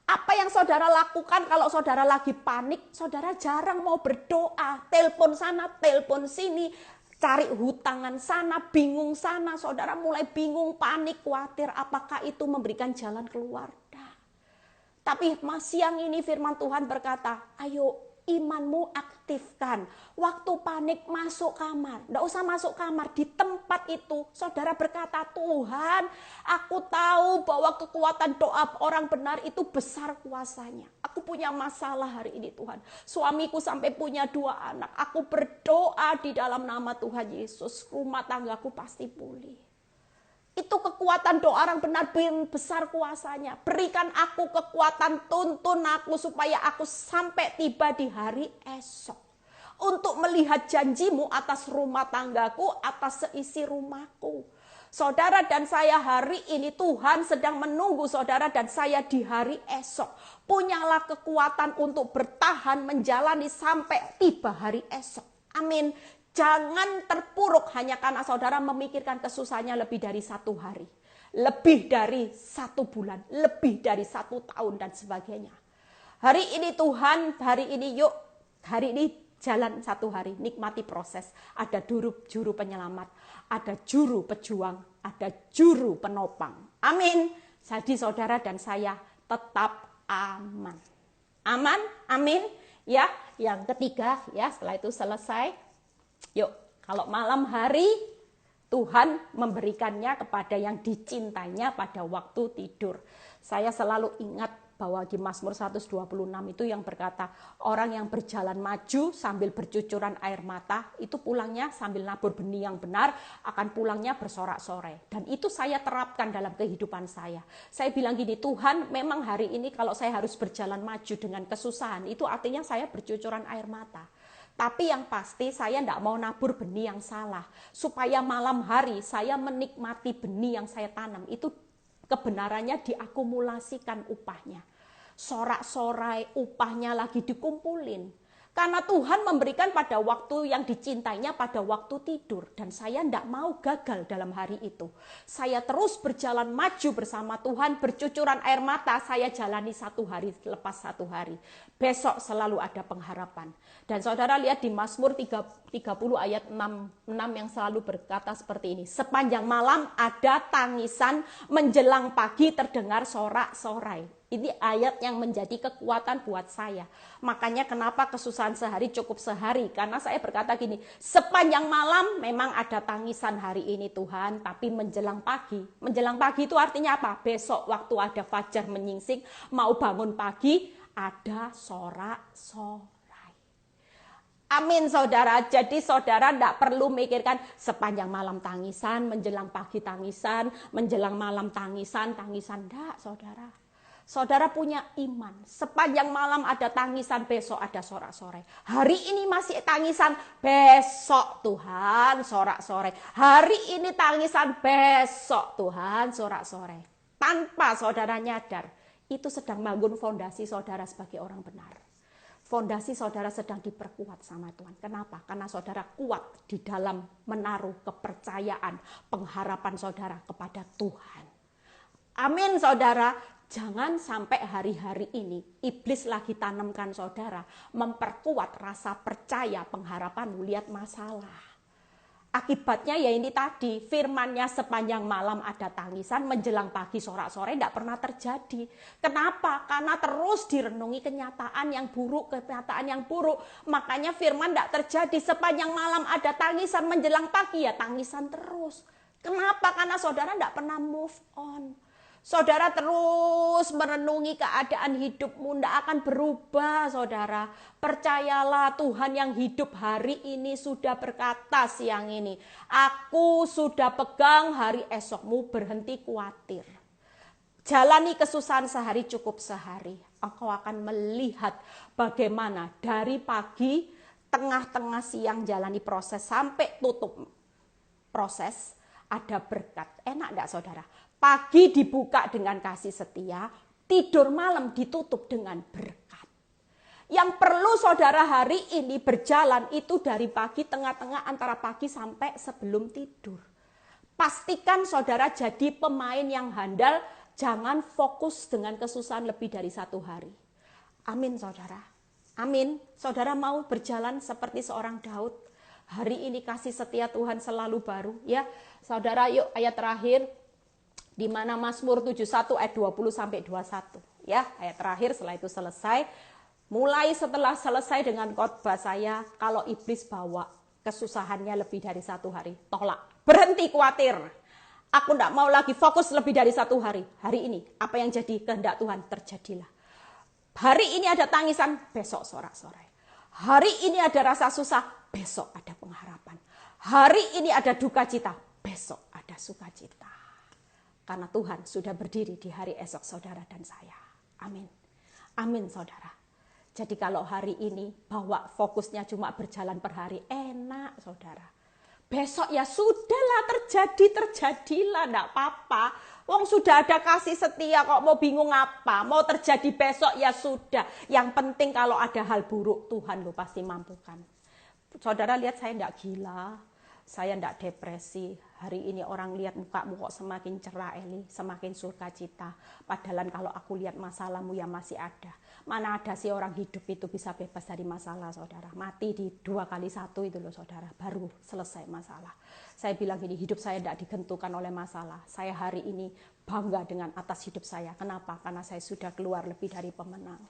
Apa yang saudara lakukan kalau saudara lagi panik, saudara jarang mau berdoa, telepon sana, telepon sini, cari hutangan sana, bingung sana, saudara mulai bingung, panik, khawatir, apakah itu memberikan jalan keluar? Tapi siang ini firman Tuhan berkata, ayo imanmu aktifkan. Waktu panik masuk kamar. Tidak usah masuk kamar. Di tempat itu saudara berkata, Tuhan aku tahu bahwa kekuatan doa orang benar itu besar kuasanya. Aku punya masalah hari ini Tuhan. Suamiku sampai punya 2 anak. Aku berdoa di dalam nama Tuhan Yesus. Rumah tanggaku pasti pulih. Itu kekuatan doa orang benar besar kuasanya. Berikan aku kekuatan, tuntun aku supaya aku sampai tiba di hari esok. Untuk melihat janjimu atas rumah tanggaku, atas seisi rumahku. Saudara dan saya hari ini Tuhan sedang menunggu saudara dan saya di hari esok. Punyalah kekuatan untuk bertahan menjalani sampai tiba hari esok. Amin. Jangan terpuruk hanya karena saudara memikirkan kesusahannya lebih dari 1 hari. Lebih dari 1 bulan. Lebih dari 1 tahun dan sebagainya. Hari ini Tuhan, hari ini jalan 1 hari. Nikmati proses. Ada juru penyelamat. Ada juru pejuang. Ada juru penopang. Amin. Jadi saudara dan saya tetap aman. Aman? Amin. Ya, yang ketiga ya setelah itu selesai. Yuk, kalau malam hari Tuhan memberikannya kepada yang dicintainya pada waktu tidur. Saya selalu ingat bahwa di Mazmur 126 itu yang berkata, orang yang berjalan maju sambil bercucuran air mata, itu pulangnya sambil nabur benih yang benar, akan pulangnya bersorak-sorai. Dan itu saya terapkan dalam kehidupan saya. Saya bilang gini, Tuhan memang hari ini kalau saya harus berjalan maju dengan kesusahan, itu artinya saya bercucuran air mata. Tapi yang pasti saya tidak mau nabur benih yang salah. Supaya malam hari saya menikmati benih yang saya tanam. Itu kebenarannya diakumulasikan upahnya. Sorak-sorai upahnya lagi dikumpulin. Karena Tuhan memberikan pada waktu yang dicintainya pada waktu tidur. Dan saya tidak mau gagal dalam hari itu. Saya terus berjalan maju bersama Tuhan. Bercucuran air mata saya jalani satu hari lepas satu hari. Besok selalu ada pengharapan. Dan saudara lihat di Mazmur 30 ayat 6 yang selalu berkata seperti ini. Sepanjang malam ada tangisan, menjelang pagi terdengar sorak-sorai. Ini ayat yang menjadi kekuatan buat saya. Makanya kenapa kesusahan sehari cukup sehari. Karena saya berkata gini, sepanjang malam memang ada tangisan hari ini Tuhan. Tapi menjelang pagi. Menjelang pagi itu artinya apa? Besok waktu ada fajar menyingsing, mau bangun pagi, ada sorak-sorai. Amin saudara. Jadi saudara tidak perlu mikirkan sepanjang malam tangisan, menjelang pagi tangisan, menjelang malam tangisan. Tidak saudara. Saudara punya iman. Sepanjang malam ada tangisan, besok ada sorak-sorai. Hari ini masih tangisan, besok Tuhan sorak-sorai. Hari ini tangisan, besok Tuhan sorak-sorai. Tanpa saudara nyadar, itu sedang bangun fondasi saudara sebagai orang benar. Fondasi saudara sedang diperkuat sama Tuhan. Kenapa? Karena saudara kuat di dalam menaruh kepercayaan, pengharapan saudara kepada Tuhan. Amin saudara. Jangan sampai hari-hari ini iblis lagi tanamkan saudara, memperkuat rasa percaya, pengharapan, lihat masalah. Akibatnya ya ini tadi, firmannya sepanjang malam ada tangisan, menjelang pagi sorak-sorai tidak pernah terjadi. Kenapa? Karena terus direnungi kenyataan yang buruk. Makanya firman tidak terjadi, sepanjang malam ada tangisan, menjelang pagi ya tangisan terus. Kenapa? Karena saudara tidak pernah move on. Saudara terus merenungi keadaan hidupmu, tidak akan berubah saudara. Percayalah Tuhan yang hidup hari ini sudah berkata siang ini. Aku sudah pegang hari esokmu, berhenti khawatir. Jalani kesusahan sehari cukup sehari. Engkau akan melihat bagaimana dari pagi, tengah-tengah siang jalani proses sampai tutup proses ada berkat. Enak enggak saudara? Pagi dibuka dengan kasih setia, tidur malam ditutup dengan berkat. Yang perlu saudara hari ini berjalan itu dari pagi, tengah-tengah, antara pagi sampai sebelum tidur. Pastikan saudara jadi pemain yang handal, jangan fokus dengan kesusahan lebih dari satu hari. Amin saudara. Amin. Saudara mau berjalan seperti seorang Daud. Hari ini kasih setia Tuhan selalu baru. Ya, saudara yuk ayat terakhir. Di mana Mazmur 71 ayat 20 sampai 21. Ya, ayat terakhir setelah itu selesai. Mulai setelah selesai dengan khotbah saya, kalau iblis bawa kesusahannya lebih dari satu hari, tolak. Berhenti khawatir. Aku tidak mau lagi fokus lebih dari satu hari. Hari ini, apa yang jadi kehendak Tuhan terjadilah. Hari ini ada tangisan, besok sorak-sorai. Hari ini ada rasa susah, besok ada pengharapan. Hari ini ada duka cita, besok ada sukacita. Karena Tuhan sudah berdiri di hari esok saudara dan saya. Amin. Amin saudara. Jadi kalau hari ini bawa fokusnya cuma berjalan per hari, enak saudara. Besok ya sudahlah terjadilah, enggak apa-apa. Wong sudah ada kasih setia kok mau bingung apa. Mau terjadi besok ya sudah. Yang penting kalau ada hal buruk Tuhan lo pasti mampukan. Saudara lihat saya enggak gila. Saya tidak depresi. Hari ini orang lihat mukamu kok semakin cerah Eli, semakin sukacita. Padahal kalau aku lihat masalahmu yang masih ada. Mana ada sih orang hidup itu bisa bebas dari masalah saudara. Mati di 2x1 itu loh saudara. Baru selesai masalah. Saya bilang gini, hidup saya tidak digentukan oleh masalah. Saya hari ini bangga dengan atas hidup saya. Kenapa? Karena saya sudah keluar lebih dari pemenang.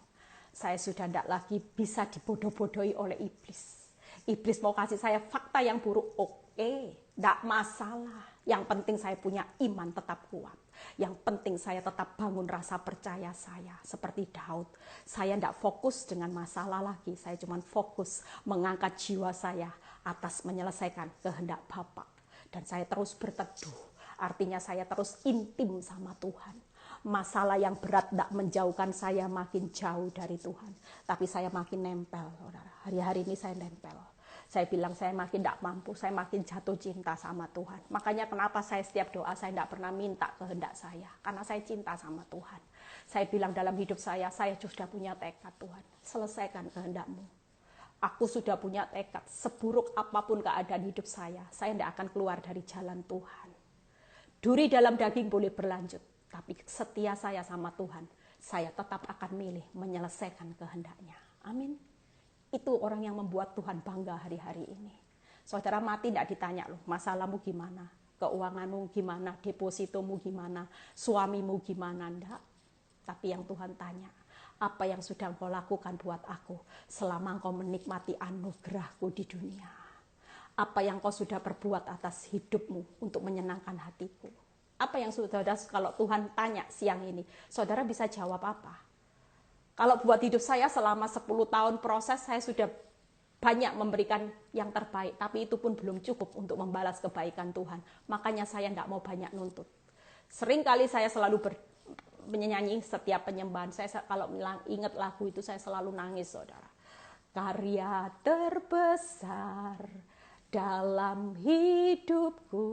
Saya sudah tidak lagi bisa dibodoh-bodohi oleh iblis. Iblis mau kasih saya fakta yang buruk, oke, tidak masalah. Yang penting saya punya iman tetap kuat. Yang penting saya tetap bangun rasa percaya saya. Seperti Daud, saya tidak fokus dengan masalah lagi. Saya cuma fokus mengangkat jiwa saya atas menyelesaikan kehendak Bapa. Dan saya terus berteduh, artinya saya terus intim sama Tuhan. Masalah yang berat tidak menjauhkan saya makin jauh dari Tuhan. Tapi saya makin nempel, saudara. Hari-hari ini saya nempel. Saya bilang saya makin tidak mampu, saya makin jatuh cinta sama Tuhan. Makanya kenapa saya setiap doa saya tidak pernah minta kehendak saya. Karena saya cinta sama Tuhan. Saya bilang dalam hidup saya sudah punya tekad Tuhan. Selesaikan kehendak-Mu. Aku sudah punya tekad, seburuk apapun keadaan hidup saya tidak akan keluar dari jalan Tuhan. Duri dalam daging boleh berlanjut, tapi setia saya sama Tuhan, saya tetap akan milih menyelesaikan kehendaknya. Amin. Itu orang yang membuat Tuhan bangga hari-hari ini. Saudara mati tidak ditanya loh, masalahmu gimana, keuanganmu gimana, depositomu gimana, suamimu gimana, enggak. Tapi yang Tuhan tanya, apa yang sudah engkau lakukan buat aku selama engkau menikmati anugerahku di dunia? Apa yang kau sudah perbuat atas hidupmu untuk menyenangkan hatiku? Apa yang saudara, kalau Tuhan tanya siang ini, saudara bisa jawab apa? Kalau buat hidup saya selama 10 tahun proses, saya sudah banyak memberikan yang terbaik, tapi itu pun belum cukup untuk membalas kebaikan Tuhan. Makanya saya tidak mau banyak nuntut. Seringkali saya selalu menyanyi setiap penyembahan. Saya kalau ingat lagu itu saya selalu nangis, saudara. Karya terbesar dalam hidupku,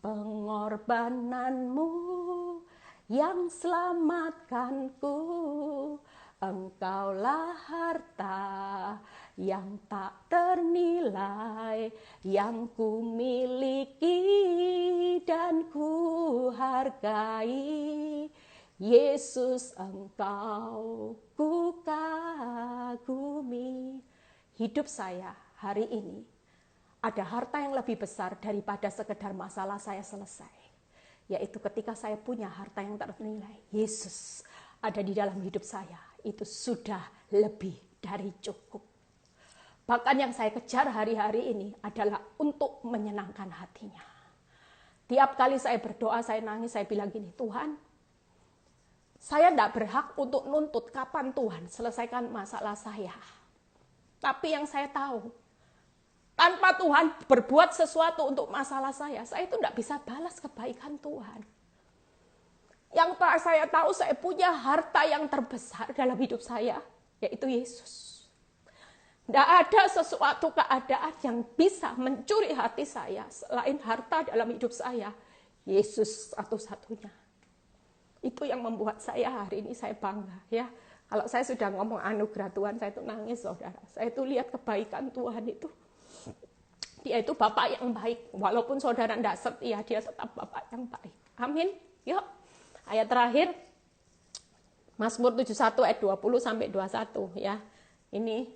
pengorbananmu yang selamatkanku. Engkaulah harta yang tak ternilai, yang ku miliki dan ku hargai. Yesus, engkau ku kagumi. Hidup saya hari ini ada harta yang lebih besar daripada sekedar masalah saya selesai. Yaitu ketika saya punya harta yang tak ternilai, Yesus ada di dalam hidup saya. Itu sudah lebih dari cukup. Bahkan yang saya kejar hari-hari ini adalah untuk menyenangkan hatinya. Tiap kali saya berdoa, saya nangis, saya bilang gini, Tuhan, saya tidak berhak untuk nuntut kapan Tuhan selesaikan masalah saya. Tapi yang saya tahu, tanpa Tuhan berbuat sesuatu untuk masalah saya itu tidak bisa balas kebaikan Tuhan. Yang saya tahu, saya punya harta yang terbesar dalam hidup saya, yaitu Yesus. Tidak ada sesuatu keadaan yang bisa mencuri hati saya selain harta dalam hidup saya. Yesus satu-satunya. Itu yang membuat saya hari ini saya bangga. Ya, kalau saya sudah ngomong anugerah Tuhan, saya itu nangis, saudara. Saya itu lihat kebaikan Tuhan itu. Dia itu Bapak yang baik. Walaupun saudara tidak setia, dia tetap Bapak yang baik. Amin. Yuk. Ayat terakhir, Mazmur 71 ayat 20 sampai 21 ya. Ini,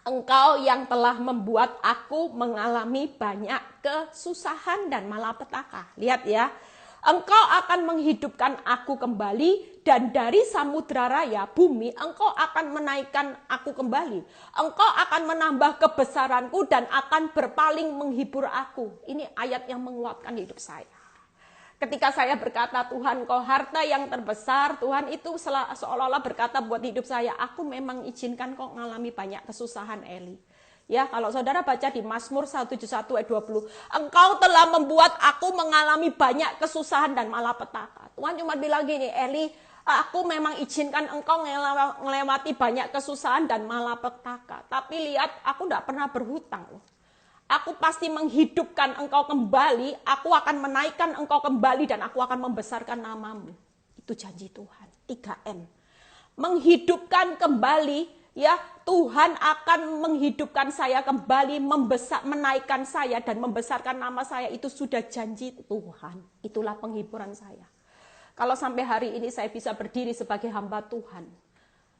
engkau yang telah membuat aku mengalami banyak kesusahan dan malapetaka. Lihat ya, engkau akan menghidupkan aku kembali dan dari samudra raya bumi engkau akan menaikkan aku kembali. Engkau akan menambah kebesaranku dan akan berpaling menghibur aku. Ini ayat yang menguatkan hidup saya. Ketika saya berkata, Tuhan kau harta yang terbesar, Tuhan itu seolah-olah berkata buat hidup saya, aku memang izinkan kau mengalami banyak kesusahan, Eli. Ya, kalau saudara baca di Mazmur 171 ayat 20, engkau telah membuat aku mengalami banyak kesusahan dan malapetaka. Tuhan cuma bilang gini, Eli, aku memang izinkan engkau melewati banyak kesusahan dan malapetaka. Tapi lihat, aku tidak pernah berhutang loh. Aku pasti menghidupkan engkau kembali, aku akan menaikkan engkau kembali dan aku akan membesarkan namamu. Itu janji Tuhan, 3M. Menghidupkan kembali, ya Tuhan akan menghidupkan saya kembali, menaikkan saya dan membesarkan nama saya. Itu sudah janji Tuhan, itulah penghiburan saya. Kalau sampai hari ini saya bisa berdiri sebagai hamba Tuhan,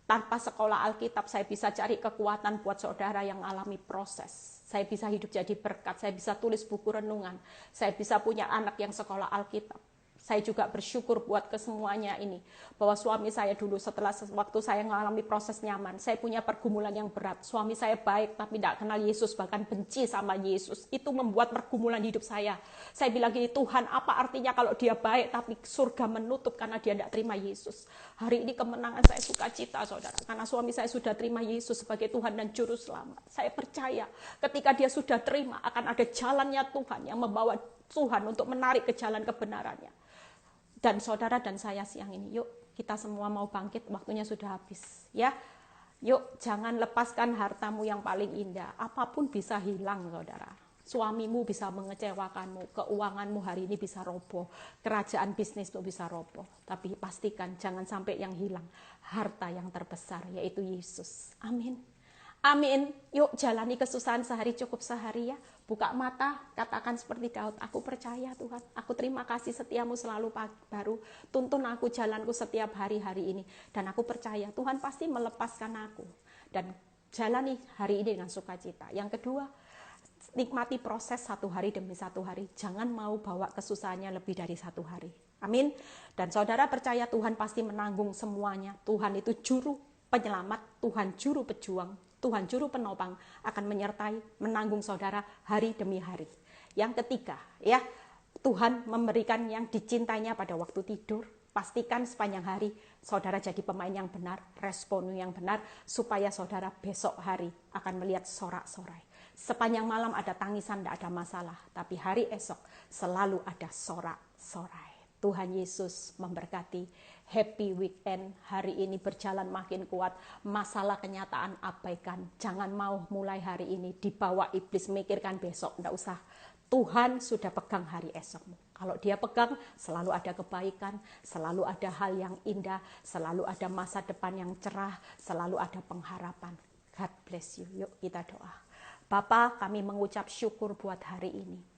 tanpa sekolah Alkitab saya bisa cari kekuatan buat saudara yang alami proses. Saya bisa hidup jadi berkat, saya bisa tulis buku renungan, saya bisa punya anak yang sekolah Alkitab. Saya juga bersyukur buat kesemuanya ini. Bahwa suami saya dulu setelah waktu saya mengalami proses nyaman, saya punya pergumulan yang berat. Suami saya baik tapi tidak kenal Yesus, bahkan benci sama Yesus. Itu membuat pergumulan hidup saya. Saya bilang gini, Tuhan apa artinya kalau dia baik tapi surga menutup karena dia tidak terima Yesus. Hari ini kemenangan saya sukacita, saudara. Karena suami saya sudah terima Yesus sebagai Tuhan dan Juru Selamat. Saya percaya ketika dia sudah terima akan ada jalannya Tuhan yang membawa Tuhan untuk menarik ke jalan kebenarannya. Dan saudara dan saya siang ini, yuk kita semua mau bangkit, waktunya sudah habis. Ya, yuk jangan lepaskan hartamu yang paling indah. Apapun bisa hilang, saudara. Suamimu bisa mengecewakanmu, keuanganmu hari ini bisa roboh, kerajaan bisnismu bisa roboh. Tapi pastikan jangan sampai yang hilang harta yang terbesar, yaitu Yesus. Amin. Amin. Yuk jalani kesusahan sehari cukup sehari ya. Buka mata, katakan seperti Daud, aku percaya Tuhan. Aku terima kasih setiamu selalu baru. Tuntun aku jalanku setiap hari-hari ini. Dan aku percaya Tuhan pasti melepaskan aku. Dan jalani hari ini dengan sukacita. Yang kedua, nikmati proses satu hari demi satu hari. Jangan mau bawa kesusahannya lebih dari satu hari. Amin. Dan saudara percaya Tuhan pasti menanggung semuanya. Tuhan itu juru penyelamat, Tuhan juru pejuang, Tuhan juru penopang akan menyertai, menanggung saudara hari demi hari. Yang ketiga, ya, Tuhan memberikan yang dicintainya pada waktu tidur. Pastikan sepanjang hari saudara jadi pemain yang benar, respon yang benar, supaya saudara besok hari akan melihat sorak-sorai. Sepanjang malam ada tangisan, tidak ada masalah. Tapi hari esok selalu ada sorak-sorai. Tuhan Yesus memberkati. Happy weekend. Hari ini berjalan makin kuat. Masalah kenyataan abaikan. Jangan mau mulai hari ini dibawa iblis mikirkan besok. Tidak usah. Tuhan sudah pegang hari esokmu. Kalau dia pegang, selalu ada kebaikan, selalu ada hal yang indah, selalu ada masa depan yang cerah, selalu ada pengharapan. God bless you. Yuk kita doa. Bapa, kami mengucap syukur buat hari ini.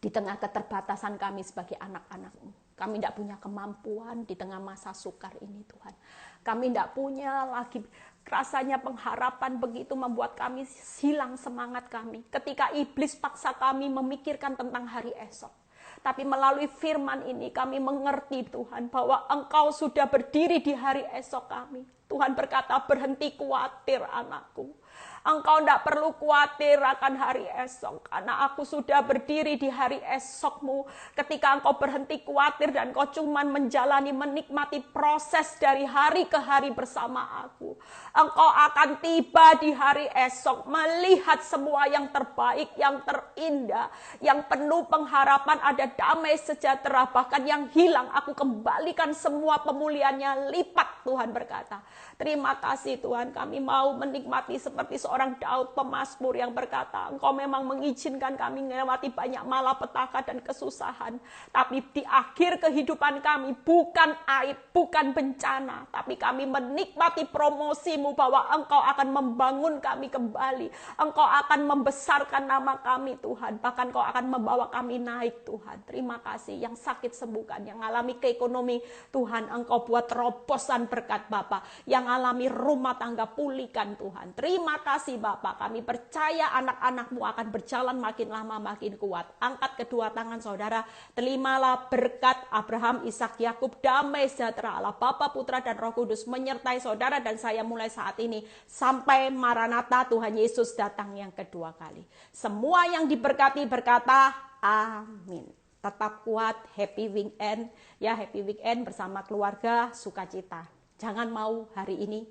Di tengah keterbatasan kami sebagai anak-anak-Mu. Kami tidak punya kemampuan di tengah masa sukar ini Tuhan. Kami tidak punya lagi rasanya pengharapan begitu membuat kami hilang semangat kami. Ketika iblis paksa kami memikirkan tentang hari esok. Tapi melalui firman ini kami mengerti Tuhan bahwa Engkau sudah berdiri di hari esok kami. Tuhan berkata, berhenti khawatir anakku. Engkau tidak perlu khawatir akan hari esok. Karena aku sudah berdiri di hari esokmu. Ketika engkau berhenti khawatir dan kau cuma menjalani, menikmati proses dari hari ke hari bersama aku. Engkau akan tiba di hari esok. Melihat semua yang terbaik, yang terindah. Yang penuh pengharapan, ada damai sejahtera. Bahkan yang hilang aku kembalikan semua pemulihannya lipat, Tuhan berkata. Terima kasih Tuhan, kami mau menikmati seperti seorang Daud pemazmur yang berkata, Engkau memang mengizinkan kami melewati banyak malapetaka dan kesusahan. Tapi di akhir kehidupan kami bukan aib, bukan bencana. Tapi kami menikmati promosimu bahwa Engkau akan membangun kami kembali. Engkau akan membesarkan nama kami Tuhan. Bahkan Engkau akan membawa kami naik Tuhan. Terima kasih, yang sakit sembuhkan, yang alami keekonomi Tuhan Engkau buat terobosan berkat Bapa. Yang alami rumah tangga pulihkan Tuhan. Terima kasih Bapak, kami percaya anak-anak-Mu akan berjalan makin lama makin kuat. Angkat kedua tangan saudara, terimalah berkat Abraham, Ishak, Yakub, damai sejahtera Allah Bapa, Putra dan Roh Kudus menyertai saudara dan saya mulai saat ini sampai Maranatha Tuhan Yesus datang yang kedua kali. Semua yang diberkati berkata amin. Tetap kuat, happy weekend ya, happy weekend bersama keluarga, sukacita. Jangan mau hari ini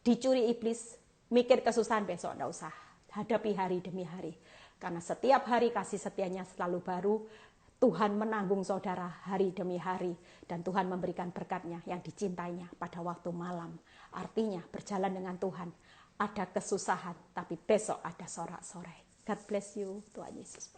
dicuri iblis, mikir kesusahan besok, enggak usah. Hadapi hari demi hari. Karena setiap hari kasih setianya selalu baru. Tuhan menanggung saudara hari demi hari. Dan Tuhan memberikan berkatnya yang dicintainya pada waktu malam. Artinya berjalan dengan Tuhan. Ada kesusahan, tapi besok ada sorak-sorai. God bless you, Tuhan Yesus.